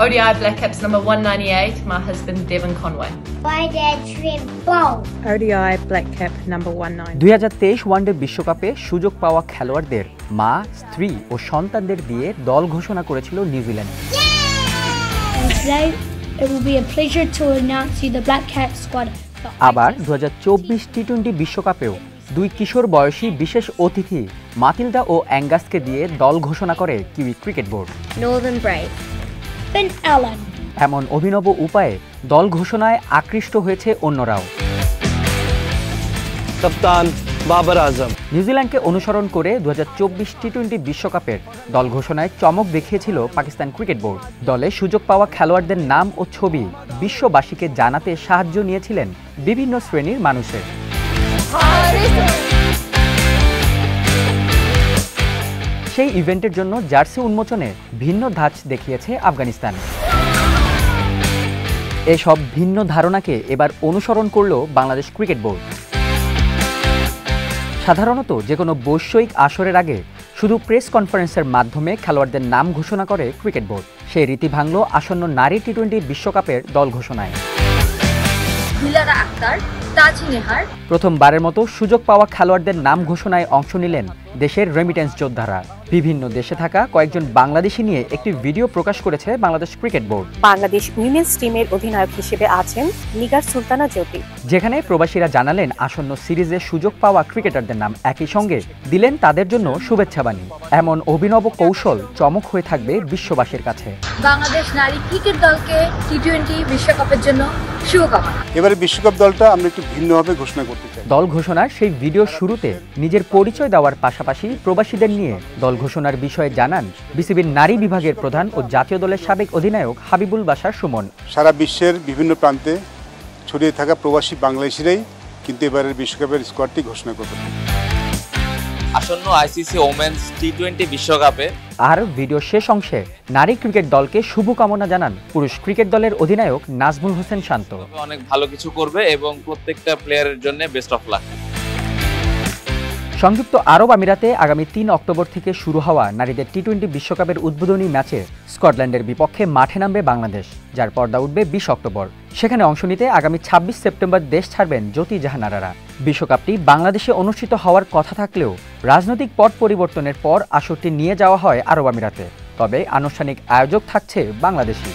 ODI Black Caps number 198, my husband Devon Conway. My dad Trim Ball. ODI Black Cap number 19. 2023 one day বিশ্বকাপে সুযোগ পাওয়া খেলোয়াড়দের মা, স্ত্রী ও সন্তানদের দিয়ে দল ঘোষণা করেছিল New Zealand. And today it will be a pleasure to announce you the Black Caps squad. আবার 2024 টি-20 বিশ্বকাপেও দুই কিশোর বয়সী বিশেষ অতিথি মাতিলদা ও অ্যাঙ্গাসকে দিয়ে দল ঘোষণা করে kiwi cricket board. Northern Brave. Ben Allen. এমন অভিনব উপায়ে দল ঘোষণায় আকৃষ্ট হয়েছে অন্যরাও। কাপ্তান বাবর আজম। নিউজিল্যান্ডকে অনুসরণ করে 2024 টি-20 বিশ্বকাপের দল ঘোষণায় চমক দেখিয়েছিল পাকিস্তান ক্রিকেট বোর্ড। দলে সুযোগ পাওয়া খেলোয়াড়দের নাম ও ছবি বিশ্ববাসীকে জানাতে সাহায্য নিয়েছিলেন বিভিন্ন শ্রেণীর মানুষের। সেই ইভেন্টের জন্য জার্সি উন্মোচনে ভিন্ন ধাঁচ দেখিয়েছে আফগানিস্তান। এসব ভিন্ন ধারণাকে এবার অনুসরণ করল বাংলাদেশ ক্রিকেট বোর্ড। সাধারণত যে কোনো বৈশ্বিক আসরের আগে শুধু প্রেস কনফারেন্সের মাধ্যমে খেলোয়াড়দের নাম ঘোষণা করে ক্রিকেট বোর্ড। সেই রীতি ভাঙল আসন্ন নারী টি-20 বিশ্বকাপের দল ঘোষণায়। প্রথমবারের মতো সুযোগ পাওয়া খেলোয়াড়দের নাম ঘোষণায় অংশ নিলেন দেশের রেমিটেন্স যোদ্ধারা। বিভিন্ন দেশে থাকা কয়েকজন বাংলাদেশি নিয়ে একটি ভিডিও প্রকাশ করেছে Bangladesh cricket board. Bangladesh women's টিমের অধিনায়ক হিসেবে আছেন নিগার সুলতানা জ্যোতি, যেখানে প্রবাসীরা জানালেন আসন্ন সিরিজে সুযোগ পাওয়া ক্রিকেটারদের নাম, একই সঙ্গে দিলেন তাদের জন্য শুভেচ্ছাবাণী। এমন অভিনব কৌশল চমক হয়ে থাকবে বিশ্ববাসীর কাছে। বাংলাদেশ নারী ক্রিকেট দলকে টি-20 বিশ্বকাপের জন্য শুভকামনা। এবারে বিশ্বকাপ দলটা আমরা একটু ভিন্নভাবে ঘোষণা করতে চাই। দল ঘোষণার সেই ভিডিও শুরুতে নিজের পরিচয় দেওয়ার পাশাপাশি প্রবাসীদের নিয়ে দল ঘোষণার বিষয়ে জানান বিসিবির নারী বিভাগের প্রধান ও জাতীয় দলের সাবেক অধিনায়ক হাবিবুল বাশার সুমন। সারা বিশ্বের বিভিন্ন প্রান্তে ছড়িয়ে থাকা প্রবাসী বাংলাদেশিরাই কিন্তু এবারের বিশ্বকাপের স্কোয়াডটি ঘোষণা করবে। আসন্ন আইসিসি ওমেন্স টি-20 বিশ্বকাপে আর ভিডিও শেষ অংশে নারী ক্রিকেট দলকে শুভকামনা জানান পুরুষ ক্রিকেট দলের অধিনায়ক নাজমুল হোসেন শান্ত। অনেক ভালো কিছু করবে এবং প্রত্যেকটা প্লেয়ারের জন্য বেস্ট অফ লাক। সংযুক্ত আরব আমিরাতে আগামী 3 অক্টোবর থেকে শুরু হওয়া নারীদের টি-20 বিশ্বকাপের উদ্বোধনী ম্যাচে স্কটল্যান্ডের বিপক্ষে মাঠে নামবে বাংলাদেশ, যার পর্দা উঠবে 20 অক্টোবর। সেখানে অংশ নিতে আগামী 26 সেপ্টেম্বর দেশ ছাড়বেন জ্যোতি জাহানারারা। বিশ্বকাপটি বাংলাদেশে অনুষ্ঠিত হওয়ার কথা থাকলেও রাজনৈতিক পট পরিবর্তনের পর আসরটি নিয়ে যাওয়া হয় আরব আমিরাতে। তবে আনুষ্ঠানিক আয়োজক থাকছে বাংলাদেশই।